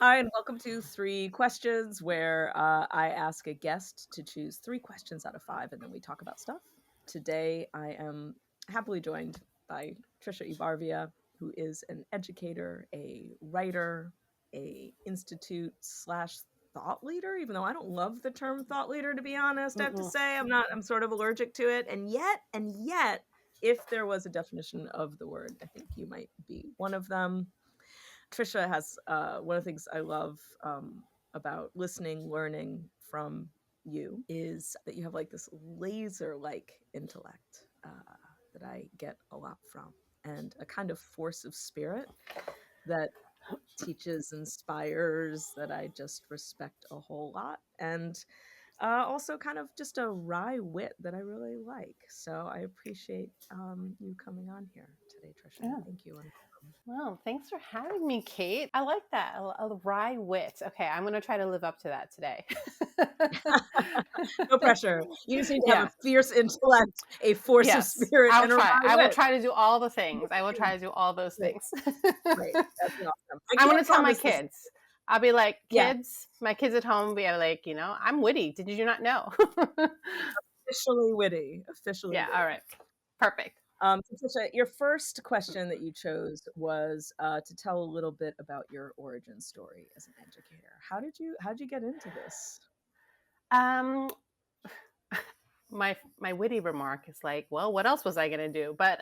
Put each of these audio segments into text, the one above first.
Hi, and welcome to Three Questions, where I ask a guest to choose three questions out of five, and then we talk about stuff. Today, I am happily joined by Tricia Ebarvia, who is an educator, a writer, a institute slash thought leader. Even though I don't love the term thought leader, to be honest, I have to Mm-mm. say I'm sort of allergic to it. And yet, if there was a definition of the word, I think you might be one of them. Trisha has one of the things I love about listening, learning from you is that you have like this laser like intellect that I get a lot from, and a kind of force of spirit that teaches, inspires, that I just respect a whole lot. And also kind of just a wry wit that I really like. So I appreciate you coming on here today, Trisha. Yeah. Thank you. Well, thanks for having me, Kate. I like that. A wry wit. Okay, I'm going to try to live up to that today. No pressure. You just need to have a Yeah. fierce intellect, a force of Yes. spirit, I'll and a wry try. I will wit. try to do all the things. I will try to do all those Great, things. great. That's awesome. I I'm can't going to tell my promise this. kids. I'll be like, Yeah, kids, my kids at home be like, I'm witty. Did you not know? officially witty. Officially Yeah. All witty. right. Perfect. So Trisha, your first question that you chose was to tell a little bit about your origin story as an educator. How did you get into this? Um, my witty remark is like, well, what else was I gonna do? But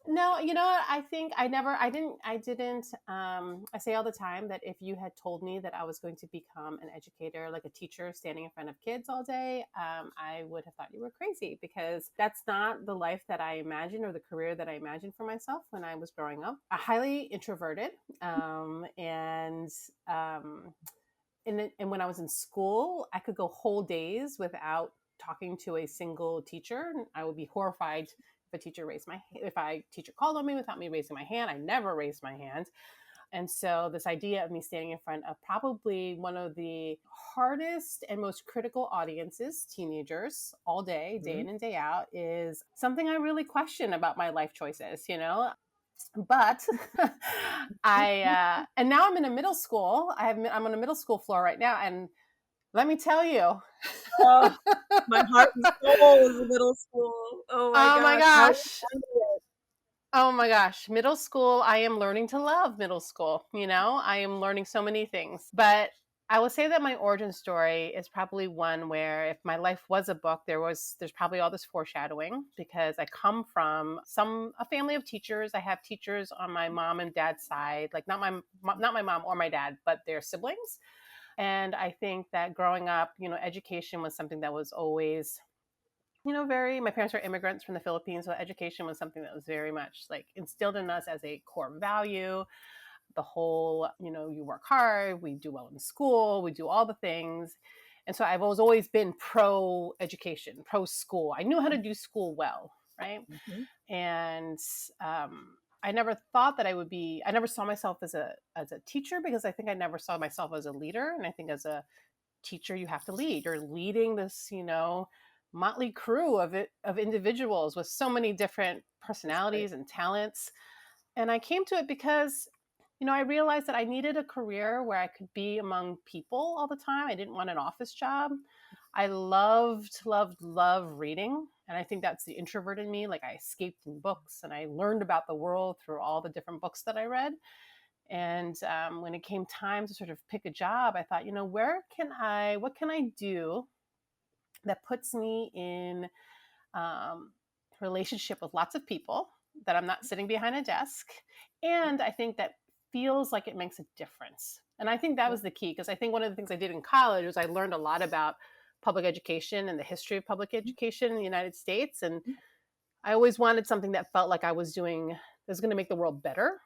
no, I think I didn't. I say all the time that if you had told me that I was going to become an educator, like a teacher standing in front of kids all day, I would have thought you were crazy, because that's not the life that I imagined, or the career that I imagined for myself when I was growing up. Highly introverted, and and when I was in school, I could go whole days without talking to a single teacher. I would be horrified if a teacher called on me without me raising my hand. I never raised my hand. And so this idea of me standing in front of probably one of the hardest and most critical audiences, teenagers, all day, day Mhm. in and day out, is something I really question about my life choices. But and now I'm in a middle school. I'm on a middle school floor right now, and let me tell you, Oh, my heart and soul is middle school. Oh my oh my gosh, how do you gosh. handle it? Oh my gosh, middle school, I am learning to love middle school. I am learning so many things. But I will say that my origin story is probably one where, if my life was a book, there's probably all this foreshadowing, because I come from a family of teachers. I have teachers on my mom and dad's side, like not my mom or my dad, but their siblings. And I think that growing up, education was something that was always, my parents are immigrants from the Philippines, so education was something that was very much like instilled in us as a core value. The whole, you work hard, we do well in school, we do all the things. And so I've always been pro education, pro school. I knew how to do school well, right? Mhm. And I never thought that I never saw myself as a teacher, because I think I never saw myself as a leader. And I think as a teacher, you have to lead. You're leading this, motley crew of individuals with so many different That's right. personalities and talents. And I came to it because, I realized that I needed a career where I could be among people all the time. I didn't want an office job. I loved reading. And I think that's the introvert in me. Like, I escaped in books, and I learned about the world through all the different books that I read. And when it came time to sort of pick a job, I thought, what can I do that puts me in relationship with lots of people, that I'm not sitting behind a desk, and I think that feels like it makes a difference. And I think that Yeah. was the key, because I think one of the things I did in college was I learned a lot about public education and the history of public education in the United States. And I always wanted something that felt like I was doing, that was going to make the world better,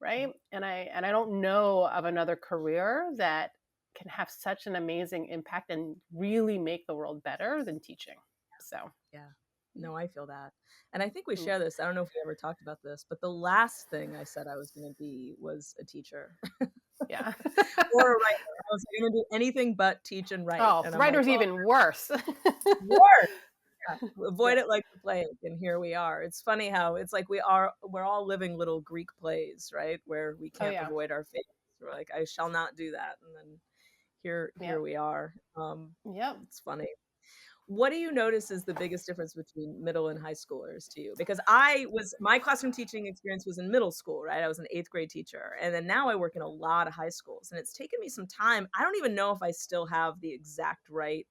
right? And I don't know of another career that can have such an amazing impact and really make the world better than teaching. So Yeah. No, I feel that. And I think we mm, share this. I don't know if we ever talked about this, but the last thing I said I was going to be was a teacher yeah. or a writer. I was going to do anything but teach and write. Oh, And I'm like, writer's well, even worse. worse. Yeah. Avoid Yeah. it like the plague. And here we are. It's funny how it's like we're all living little Greek plays, right? Where we Oh can't yeah. avoid our fate, We're like, I shall not do that. And then here Yep. we are. Yep. It's funny. What do you notice is the biggest difference between middle and high schoolers to you? Because my classroom teaching experience was in middle school, right? I was an 8th grade teacher. And then now I work in a lot of high schools. And it's taken me some time. I don't even know if I still have the exact right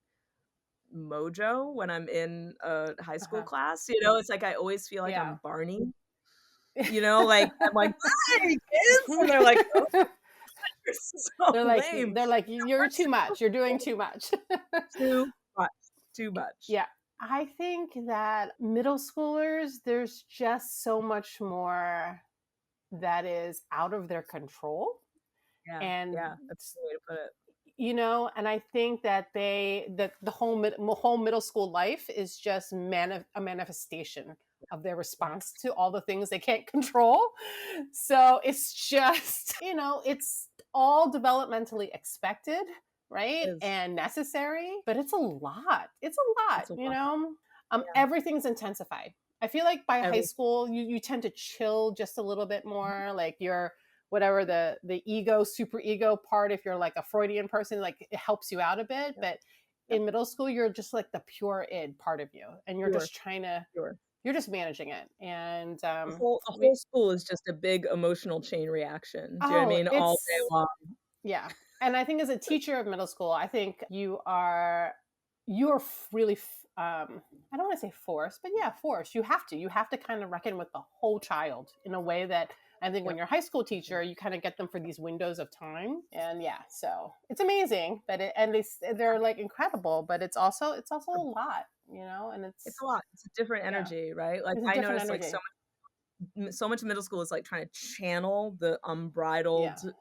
mojo when I'm in a high school Uh-huh. class. You know, it's like I always feel like Yeah. I'm Barney, you know, like I'm like, "Hi, kids." And they're like, "Oh, you're so lame." They're like, We're you're too much. You're doing too much. too much, too much. Yeah. I think that middle schoolers, there's just so much more that is out of their control. Yeah, And yeah, that's the way to put it. and I think that the whole middle school life is just a manifestation of their Yeah, response to all the things they can't control. So it's just it's all developmentally expected, it right, is. and necessary, but it's a lot. It's a lot, It's a lot. Yeah, everything's intensified. I feel like by high every school you tend to chill just a little bit more, like you're whatever the ego super ego part, if you're like a Freudian person, like it helps you out a bit. Yep, But yep, in middle school you're just like the pure id part of you, and you're pure, just trying to pure. you're just managing it. And The whole school is just a big emotional chain reaction. Do you know what I oh mean? All day it's long. yeah. And I think as a teacher of middle school, I think you're really I don't want to say forced, but yeah, forced. You have to kind of reckon with the whole child in a way that I think when Yep. you're a high school teacher, you kind of get them for these windows of time. And yeah, so it's amazing, but they're like incredible, but it's also a lot, and It's a lot. It's a different yeah, energy, right? Like, it's a I different noticed, like, energy. so much middle school is, like, trying to channel the Yeah. unbridled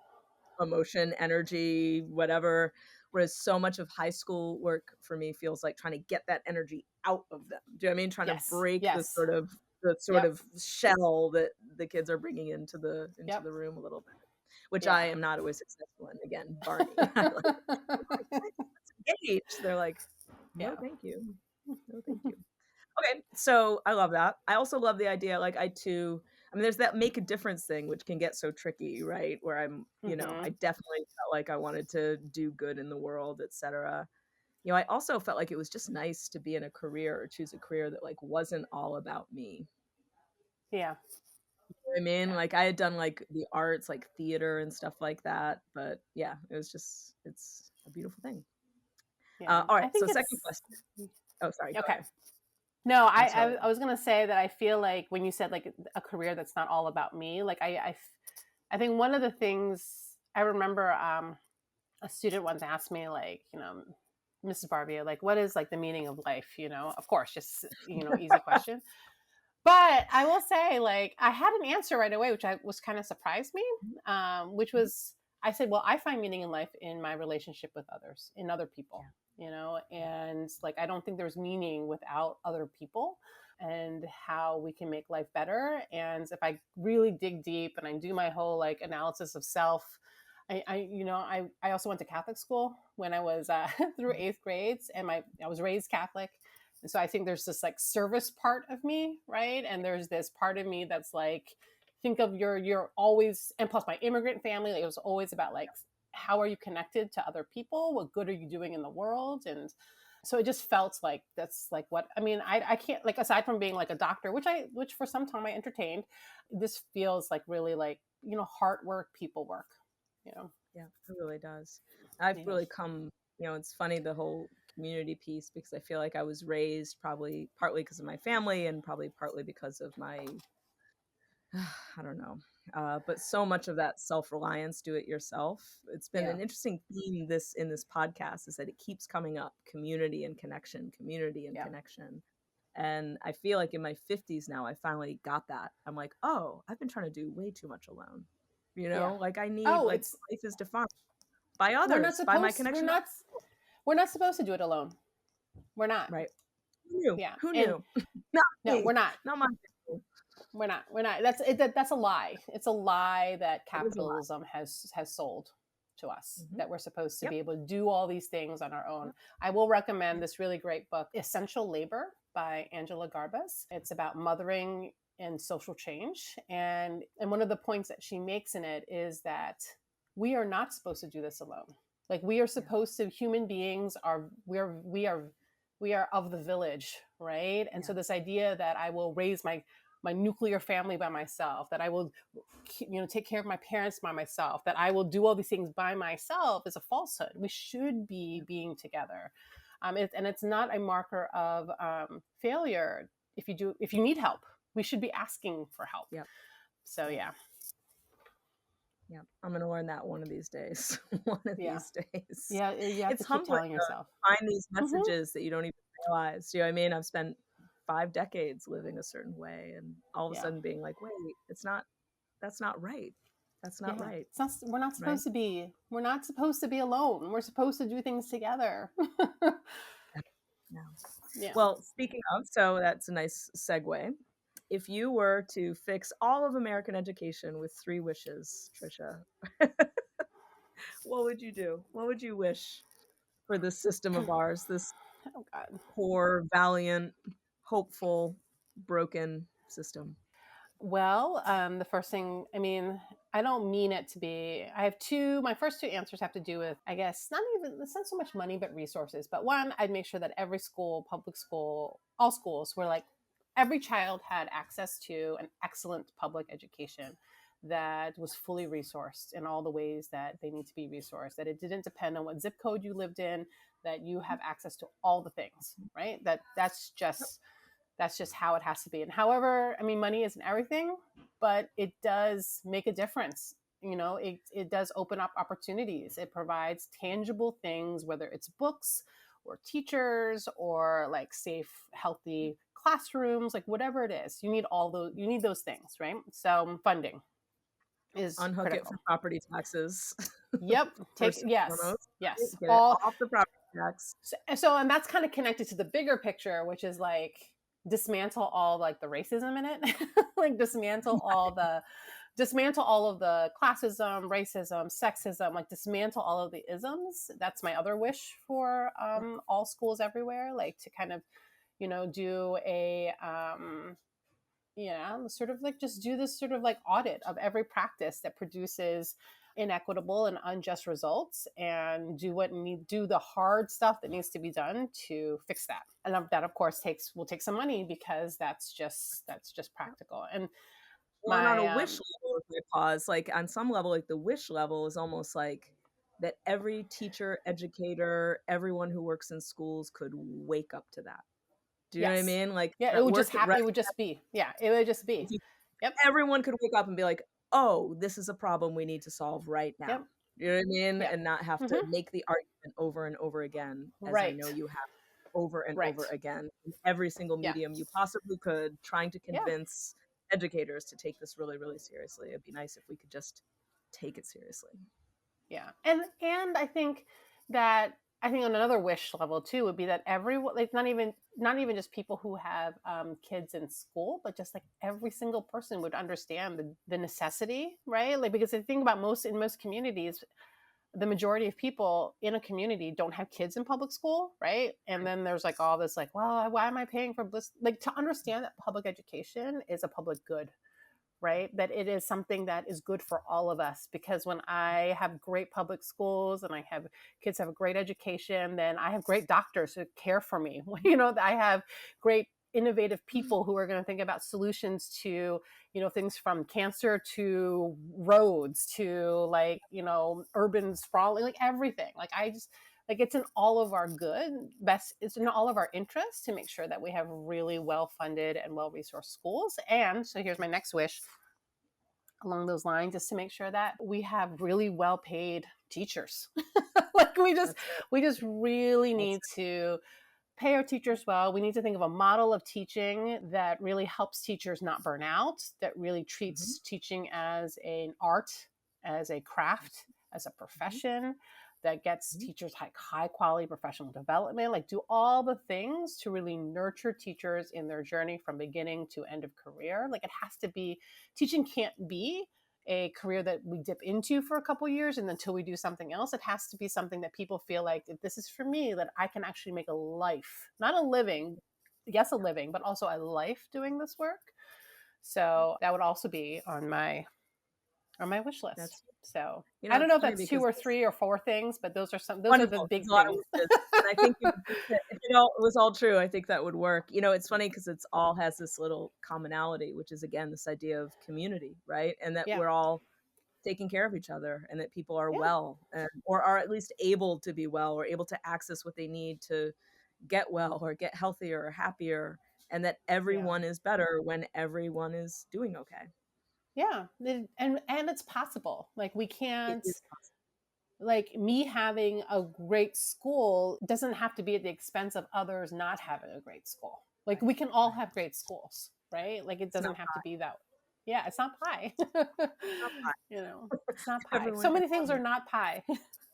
emotion, energy, whatever, whereas so much of high school work for me feels like trying to get that energy out of them. Do you know what I mean? Trying to Yes. break Yes. the sort Yep. of shell that the kids are bringing into Yep. the room a little bit, which I Yeah. am not always successful in. Again, Barney. I like, "Like, let's engage." They're like, "No, Yeah. thank you. No, thank you." Okay, so I love that. I also love the idea, like, I mean, there's that make a difference thing, which can get so tricky, right? Where I Hmm. definitely felt like I wanted to do good in the world, etc. I also felt like it was just nice to be in a career or choose a career that like wasn't all about me. Yeah. You know what I mean? Yeah. Like I had done like the arts, like theater and stuff like that, but yeah, it's a beautiful thing. Yeah. All I right, so think second it's question. Oh, sorry, go okay. ahead. No, I'm I sorry. was gonna say that I feel like when you said like a career that's not all about me, like I think one of the things I remember, a student once asked me, like, Mrs. Barbia, like, what is like the meaning of life? Of course, just easy question. But I will say, like, I had an answer right away, which I was kind of surprised me, which was I said, well, I find meaning in life in my relationship with others, in other people, and like I don't think there's meaning without other people and how we can make life better. And if I really dig deep and I do my whole like analysis of self, I also went to Catholic school when I was through eighth grades, and I was raised Catholic. And so I think there's this like service part of me, right? And there's this part of me that's like, think of you're always, and plus my immigrant family, like, it was always about like, how are you connected to other people? What good are you doing in the world? And so it just felt like that's like what I mean. I can't, like, aside from being like a doctor, which for some time I entertained, this feels like really like heart work, people work. You know, Yeah, it really does. I've yeah, really come, it's funny the whole community piece because I feel like I was raised probably partly because of my family and probably partly because of my, I don't know, but so much of that self-reliance, do it yourself. It's been yeah, an interesting theme in this podcast is that it keeps coming up, community and connection, community and yeah, connection. And I feel like in my 50s now, I finally got that. I'm like, oh, I've been trying to do way too much alone. yeah. Like I need, Oh, like, it's life is defined by we're not others, by my supposed we're connection to not we're not supposed to do it alone. We're not. right. Who knew? Yeah. Who And knew? Not no, me. we're not. Not my family. We're not. That's a lie. It's a lie that It is a lot. capitalism has sold to us, Mhm. that we're supposed to Yep. be able to do all these things on our own. Yep. I will recommend this really great book, Essential Labor by Angela Garbus. It's about mothering and social change. And one of the points that she makes in it is that we are not supposed to do this alone. Like we are supposed to, human beings are, we are of the village, right? And so this idea that I will raise my nuclear family by myself, that I will, take care of my parents by myself, that I will do all these things by myself is a falsehood. We should be being together. And it's not a marker of failure. If you need help, we should be asking for help. Yep. So yeah. Yeah, I'm gonna learn that one of these days. One of Yeah. these days. Yeah. You have It's to keep humbling telling yourself. to find these Mm-hmm. messages that you don't even realize. You know what I mean? I've spent 5 decades living a certain way, and all of a Yeah. sudden being like, wait, it's not. That's not right. That's not Yeah. right. It's not, we're not Right? supposed to be. We're not supposed to be alone. We're supposed to do things together. Yeah. Yeah. Well, speaking of, so that's a nice segue. If you were to fix all of American education with 3 wishes, Tricia, what would you do? What would you wish for this system of ours, this Oh God. poor, valiant, hopeful, broken system? Well, the first thing, I mean, I don't mean it to be. I have two. My first two answers have to do with, I guess, it's not so much money, but resources. But one, I'd make sure that every school, public school, all schools were like, every child had access to an excellent public education that was fully resourced in all the ways that they need to be resourced, that it didn't depend on what zip code you lived in, that you have access to all the things, right? That's just how it has to be. And however, I mean, money isn't everything, but it does make a difference. It does open up opportunities. It provides tangible things, whether it's books or teachers or like safe, healthy classrooms, like whatever it is. You need those things, right? So funding is Unhook it critical. from property taxes. Yep. First and Yes. foremost, Yes. right? Get it All off the property tax. and that's kind of connected to the bigger picture, which is like dismantle all like the racism in it. Like dismantle all of the classism, racism, sexism, like dismantle all of the isms. That's my other wish for all schools everywhere, like to kind of do a sort of like just do this sort of like audit of every practice that produces inequitable and unjust results, and do the hard stuff that needs to be done to fix that. And that of course will take some money, because that's just practical. And Well, and on my a wish level, if I pause, like on some level, like the wish level is almost like that every teacher, educator, everyone who works in schools could wake up to that. Do you know what I yes, mean? Like yeah, it that would just work at happen. It would just be, yeah, it would just be. Yep. everyone could wake up and be like, oh, this is a problem we need to solve right now. Yep. You know what I mean? Yep. And not have to Mm-hmm. make the argument over and over again, as I Right. know you have over and Right. over again in every single Yeah. medium you possibly could, trying to Yeah. convince educators to take this really, really seriously. It'd be nice if we could just take it seriously. Yeah. And I think on another wish level too would be that everyone, like not even just people who have kids in school, but just like every single person would understand the necessity, right? Like, because I think about in most communities, the majority of people in a community don't have kids in public school, right? And then there's like all this like, well, why am I paying for this? Like, to understand that public education is a public good, right? That it is something that is good for all of us. Because when I have great public schools and I have kids have a great education, then I have great doctors who care for me. I have great innovative people who are going to think about solutions to things from cancer to roads to like urban sprawling, like everything. Like I just like it's in all of our it's in all of our interests to make sure that we have really well funded and well resourced schools. And so here's my next wish along those lines, is to make sure that we have really well paid teachers. Like we just really need to pay our teachers well. We need to think of a model of teaching that really helps teachers not burn out, that really Mm-hmm. treats teaching as an art, as a craft, as a profession, that gets Mm-hmm. teachers high quality professional development, like do all the things to really nurture teachers in their journey from beginning to end of career. Like, it has to be, teaching can't be a career that we dip into for a couple years and until we do something else. It has to be something that people feel like, if this is for me, that I can actually make a life, not a living, yes, a living, but also a life doing this work. So that would also be on my on my wish list. That's So I don't it's know if funny that's two because or it's three or four things, but those are the wonderful. There's big a lot of things. wishes, and I think you would think that if it was all true, I think that would work. It's funny because it's all has this little commonality, which is again this idea of community, right? And that Yeah. we're all taking care of each other, and that people are Yeah. well, and or are at least able to be well, or able to access what they need to get well or get healthier or happier, and that Yeah. everyone is better when everyone is doing okay. Yeah. And it's possible. Like we It can't, is possible. like me having a great school doesn't have to be at the expense of others not having a great school. Like Right, we can all right. have great schools, right? Like it It's not doesn't have to be that. Yeah, it's not pie. not pie. It's not pie. Everyone So can many things are have not pie.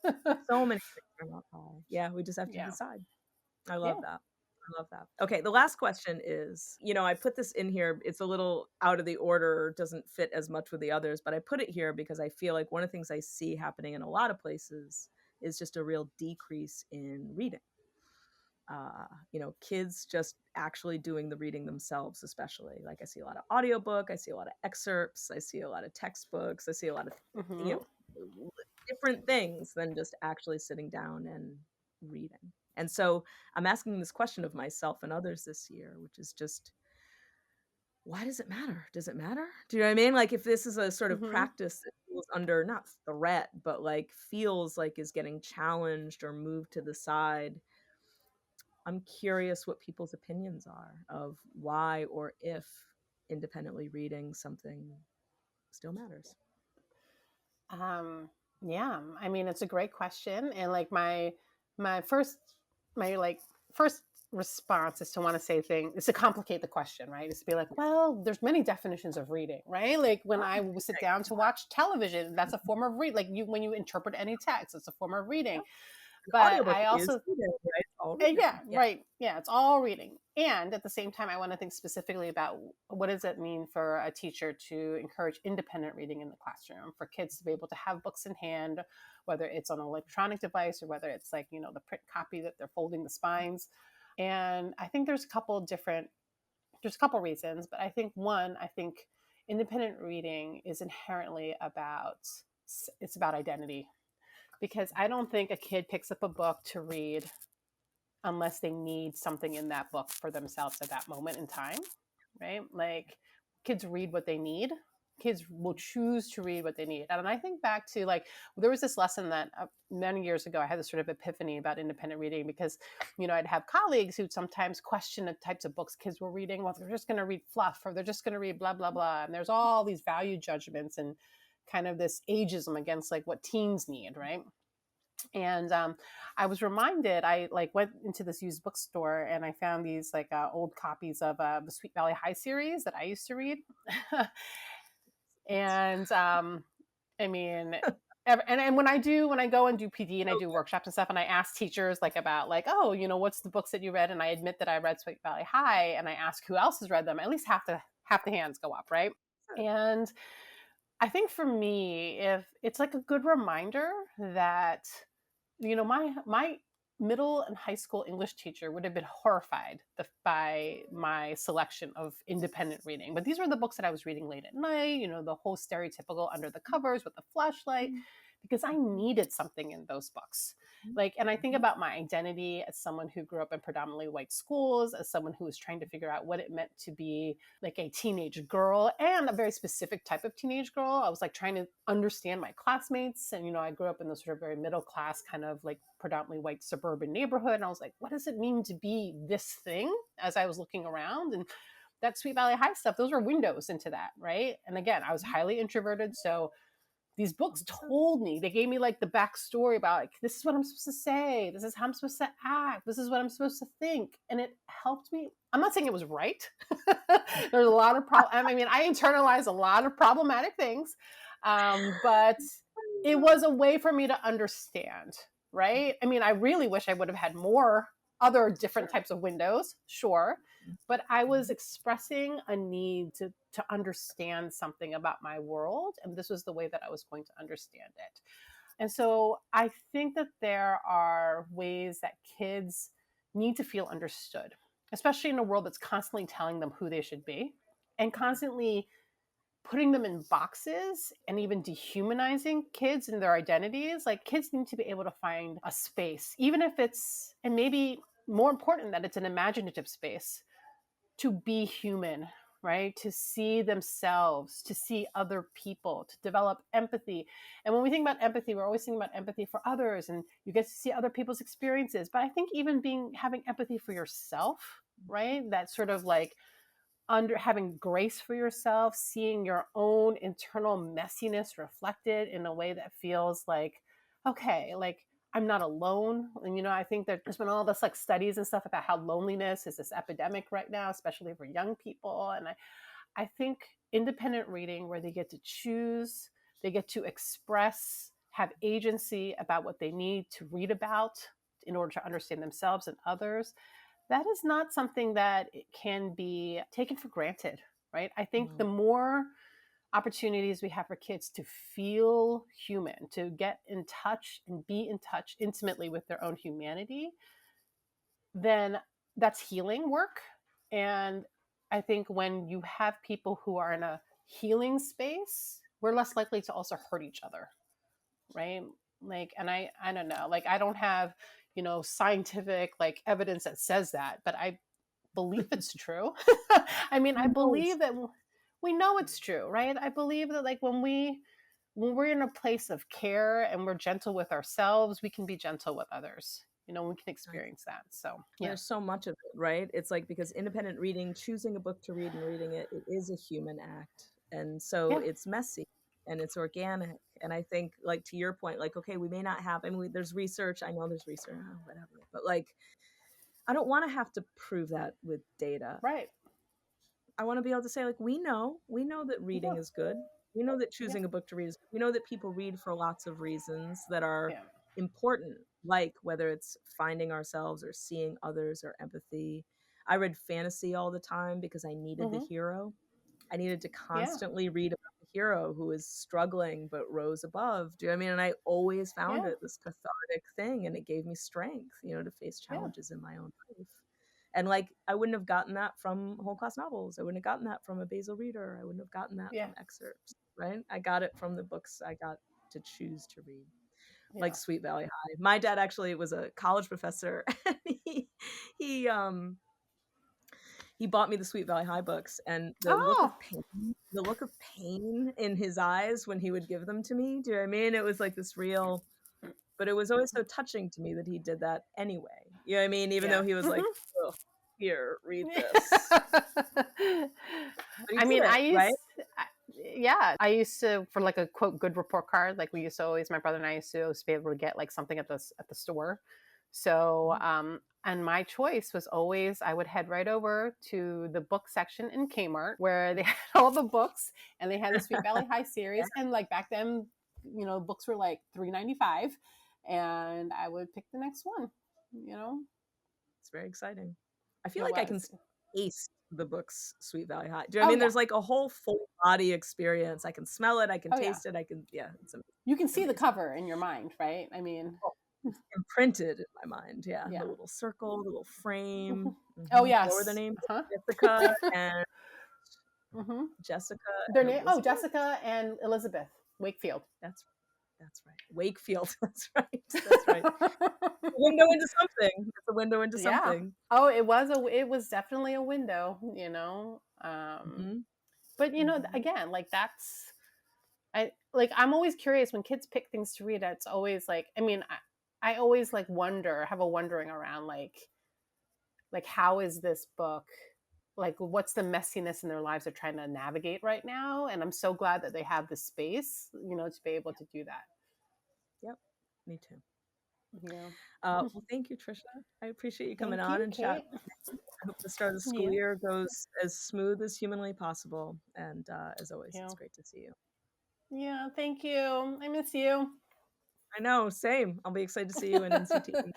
so many things are not pie. Yeah, we just have to Yeah. decide. I love Yeah. that. I love that. Okay, the last question is, I put this in here. It's a little out of the order, doesn't fit as much with the others, but I put it here because I feel like one of the things I see happening in a lot of places is just a real decrease in reading. Kids just actually doing the reading themselves, especially. Like I see a lot of audiobook, I see a lot of excerpts, I see a lot of textbooks, I see a lot of, you Hmm. know, different things than just actually sitting down and reading. And so I'm asking this question of myself and others this year, which is just, why does it matter? Does it matter? Do you know what I mean? Like if this is a sort of Hmm. practice that feels under not threat, but like feels like is getting challenged or moved to the side, I'm curious what people's opinions are of why or if independently reading something still matters. Um, yeah, I mean, it's a great question, and like my first my like first response is to want to say thing is to complicate the question, right? Is to be like, well, there's many definitions of reading, right? Like when Oh, I would sit down to watch television, that's a form of read. Like you when you interpret any text, it's a form of reading. yeah. An But audiobook I is also reading, right? It's all reading. yeah, Yeah. right. Yeah, it's all reading. And at the same time, I want to think specifically about what does it mean for a teacher to encourage independent reading in the classroom, for kids to be able to have books in hand, whether it's on an electronic device or whether it's like, the print copy that they're folding the spines. And I think there's a couple reasons, but I think one, I think independent reading is inherently it's about identity, because I don't think a kid picks up a book to read unless they need something in that book for themselves at that moment in time, right? Like kids read what they need. Kids will choose to read what they need. And I think back to like, there was this lesson that many years ago, I had this sort of epiphany about independent reading because, I'd have colleagues who'd sometimes question the types of books kids were reading. Well, they're just going to read fluff or they're just going to read blah, blah, blah. And there's all these value judgments and kind of this ageism against like what teens need, right? And I was reminded, I like went into this used bookstore and I found these like old copies of the Sweet Valley High series that I used to read. And I mean, and when I go and do PD and I do workshops and stuff, and I ask teachers like about like, oh, what's the books that you read? And I admit that I read Sweet Valley High, and I ask who else has read them. At least half the hands go up, right? And I think for me, if it's like a good reminder that my middle and high school English teacher would have been horrified by my selection of independent reading. But these were the books that I was reading late at night, the whole stereotypical under the covers with the flashlight, because I needed something in those books. Like, and I think about my identity as someone who grew up in predominantly white schools, as someone who was trying to figure out what it meant to be like a teenage girl and a very specific type of teenage girl. I was like trying to understand my classmates. And, I grew up in this sort of very middle class, kind of like predominantly white suburban neighborhood. And I was like, what does it mean to be this thing as I was looking around? And that Sweet Valley High stuff, those were windows into that, right? And again, I was highly introverted. So these books told me, they gave me like the backstory about like, this is what I'm supposed to say. This is how I'm supposed to act. This is what I'm supposed to think. And it helped me. I'm not saying it was right. There's a lot of I mean, I internalized a lot of problematic things. But it was a way for me to understand, right? I mean, I really wish I would have had more other different Sure. types of windows, sure. But I was expressing a need to understand something about my world. And this was the way that I was going to understand it. And so I think that there are ways that kids need to feel understood, especially in a world that's constantly telling them who they should be and constantly putting them in boxes and even dehumanizing kids and their identities. Like kids need to be able to find a space, even if it's, and maybe more important, that it's an imaginative space to be human, right? To see themselves, to see other people, to develop empathy. And when we think about empathy, we're always thinking about empathy for others, and you get to see other people's experiences. But I think even having empathy for yourself, right? That sort of like under having grace for yourself, seeing your own internal messiness reflected in a way that feels like, okay, like I'm not alone. And, I think that there's been all this like studies and stuff about how loneliness is this epidemic right now, especially for young people. And I think independent reading, where they get to choose, they get to express, have agency about what they need to read about in order to understand themselves and others, that is not something that can be taken for granted, right? I think the Mm. more opportunities we have for kids to feel human, to get in touch and be in touch intimately with their own humanity, then that's healing work. And I think when you have people who are in a healing space, we're less likely to also hurt each other, right? Like, and I don't know, like I don't have, scientific like evidence that says that, but I believe it's true. I mean, I Who knows? believe that we know it's true, right? I believe that like when we're in a place of care and we're gentle with ourselves, we can be gentle with others. We can I experience that. So yeah, There's so much of it, right? It's like, because independent reading, choosing a book to read and reading it, it is a human act. And so yeah, it's messy and it's organic. And I think, like, to your point, like, okay, we may not have, I mean, there's research. I know there's research, whatever. But like, I don't want to have to prove that with data. right. I want to be able to say, like, we know that reading Yeah, is good. We know that yeah, choosing a book to read is good. We know that people read for lots of reasons that are yeah. important, like whether it's finding ourselves or seeing others or empathy. I read fantasy all the time because I needed the Mm-hmm. hero. I needed to Yeah, constantly read about the hero who is struggling but rose above. Do you know what I mean? And I always found yeah, it this cathartic thing, and it gave me strength, to face yeah, challenges in my own life. And like, I wouldn't have gotten that from whole class novels. I wouldn't have gotten that from a Basil Reader. I wouldn't have gotten that yeah, from excerpts, right? I got it from the books I got to choose to read, like yeah. Sweet Valley High. My dad actually was a college professor, and he um he bought me the Sweet Valley High books, and Oh, the look of pain in his eyes when he would give them to me. Do you know what I mean? It was like this real, but it was always so touching to me that he did that anyway. You know what I mean? Even yeah. though he was like, Mm-hmm. "Ugh, here, read this," but he I did mean, it, right? yeah, I used to, for like a quote good report card. Like we used to always, my brother and I used to always be able to get like something at the store. So, Mhm. and my choice was always I would head right over to the book section in Kmart where they had all the books and they had the Sweet Valley High Yeah, series. And like back then, books were like $3.95, and I would pick the next one. You know, it's very exciting. I feel it like I can was. taste the books Sweet Valley High. Do you know what I Oh mean? yeah, There's like a whole full body experience. I can smell it, I can oh yeah. taste it, I can, yeah, it's You can see the amazing. cover in your mind, right? I mean, Oh, it's imprinted in my mind, yeah. The yeah. little circle, the little Mhm. frame. Oh What were their yes. names? Uh Jessica huh. and hmm Jessica Their and name. Oh, Elizabeth? Jessica and Elizabeth Wakefield. That's that's right. Wakefield, that's right, that's right. A window into something. It's a window into Yeah. something. Oh, it was definitely a window. Mhm, But mhm. again, like that's I'm always curious when kids pick things to read. It's always like, I mean, I always like have a wondering around like how is this book, like what's the messiness in their lives they're trying to navigate right now, and I'm so glad that they have the space, to be able to do that. Yep, me too. Yeah. Well, thank you, Trisha. I appreciate you coming Thank on you, and chatting. Kate. I hope the start of the school Yeah. year goes as smooth as humanly possible, and, as always, it's Yeah. great to see you. Yeah, thank you. I miss you. I know, same. I'll be excited to see you in NCT.